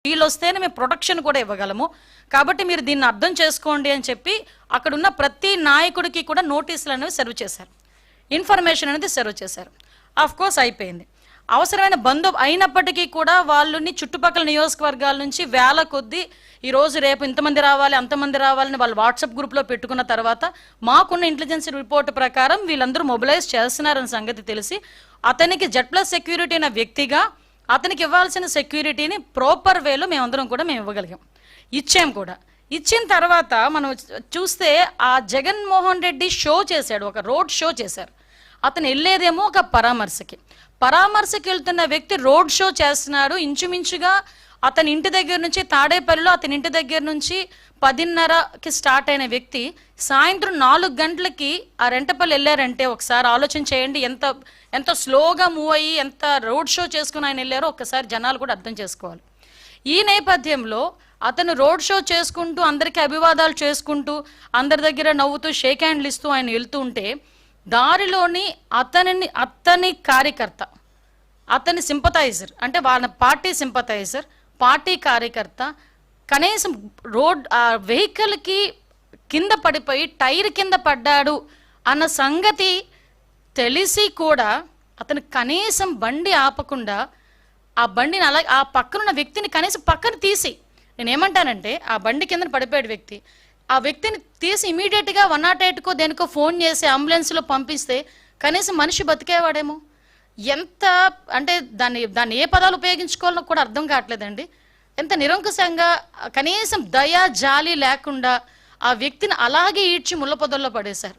వీళ్ళు వస్తేనే మేము ప్రొటెక్షన్ కూడా ఇవ్వగలము, కాబట్టి మీరు దీన్ని అర్థం చేసుకోండి అని చెప్పి అక్కడ ఉన్న ప్రతి నాయకుడికి కూడా నోటీసులు అనేవి సర్వ్ చేశారు, ఇన్ఫర్మేషన్ అనేది సర్వ్ చేశారు. ఆఫ్ కోర్స్ అయిపోయింది. అవసరమైన అయినప్పటికీ కూడా వాళ్ళని చుట్టుపక్కల నియోజకవర్గాల నుంచి వేల కొద్దీ ఈరోజు రేపు ఇంతమంది రావాలి అంతమంది రావాలని వాళ్ళు వాట్సాప్ గ్రూప్లో పెట్టుకున్న తర్వాత మాకున్న ఇంటెలిజెన్స్ రిపోర్ట్ ప్రకారం వీళ్ళందరూ మొబిలైజ్ చేస్తున్నారన్న సంగతి తెలిసి అతనికి Z+ సెక్యూరిటీ అనే వ్యక్తిగా అతనికి ఇవ్వాల్సిన సెక్యూరిటీని ప్రాపర్ వేలో మేమందరం కూడా మేము ఇవ్వగలిగాం, ఇచ్చాం కూడా. ఇచ్చిన తర్వాత మనం చూస్తే ఆ జగన్మోహన్ రెడ్డి షో చేశాడు, ఒక రోడ్ షో చేశారు. అతను వెళ్ళేదేమో ఒక పరామర్శకి వెళ్తున్న వ్యక్తి రోడ్ షో చేస్తున్నాడు. ఇంచుమించుగా అతని ఇంటి దగ్గర నుంచి తాడేపల్లిలో అతని ఇంటి దగ్గర నుంచి 10:30కి స్టార్ట్ అయిన వ్యక్తి సాయంత్రం 4 గంటలకి ఆ రెంటపల్లి వెళ్ళారంటే ఒకసారి ఆలోచన చేయండి, ఎంత స్లోగా మూవ్ అయ్యి ఎంత రోడ్ షో చేసుకుని ఆయన వెళ్ళారో ఒక్కసారి జనాలు కూడా అర్థం చేసుకోవాలి. ఈ నేపథ్యంలో అతను రోడ్ షో చేసుకుంటూ అందరికీ అభివాదాలు చేసుకుంటూ అందరి దగ్గర నవ్వుతూ షేక్ హ్యాండ్లు ఇస్తూ ఆయన వెళ్తూ ఉంటే దారిలోని అతని కార్యకర్త, అతని సింపథైజర్, అంటే వాళ్ళ పార్టీ సింపథైజర్, పార్టీ కార్యకర్త కనీసం వెహికల్కి కింద పడిపోయి టైర్ కింద పడ్డాడు అన్న సంగతి తెలిసి కూడా అతను కనీసం బండి ఆపకుండా ఆ బండిని అలా ఆ పక్కనున్న వ్యక్తిని కనీసం పక్కన తీసి, నేనేమంటానంటే ఆ బండి కింద పడిపోయాడు వ్యక్తి, ఆ వ్యక్తిని తీసి ఇమీడియట్గా 108కో దేనికో ఫోన్ చేసి అంబులెన్స్లో పంపిస్తే కనీసం మనిషి బతికేవాడేమో. ఎంత అంటే దాన్ని ఏ పదాలు ఉపయోగించుకోవాలో కూడా అర్థం కావట్లేదండి. ఎంత నిరంకుశంగా కనీసం దయా జాలి లేకుండా ఆ వ్యక్తిని అలాగే ఈడ్చి ముళ్ళ పొదల్లో పడేశారు.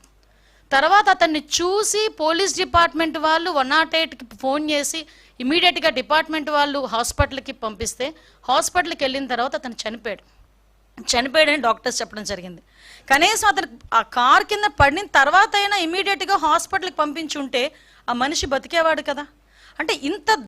తర్వాత అతన్ని చూసి పోలీస్ డిపార్ట్మెంట్ వాళ్ళు 108కి ఫోన్ చేసి ఇమీడియట్గా డిపార్ట్మెంట్ వాళ్ళు హాస్పిటల్కి పంపిస్తే హాస్పిటల్కి వెళ్ళిన తర్వాత అతను చనిపోయాడని డాక్టర్స్ చెప్పడం జరిగింది. కనీసం అతను ఆ కార్ కింద పడిన తర్వాత అయినా ఇమీడియట్గా హాస్పిటల్కి పంపించుంటే ఆ మనిషి బతికేవాడు కదా. అంటే ఇంత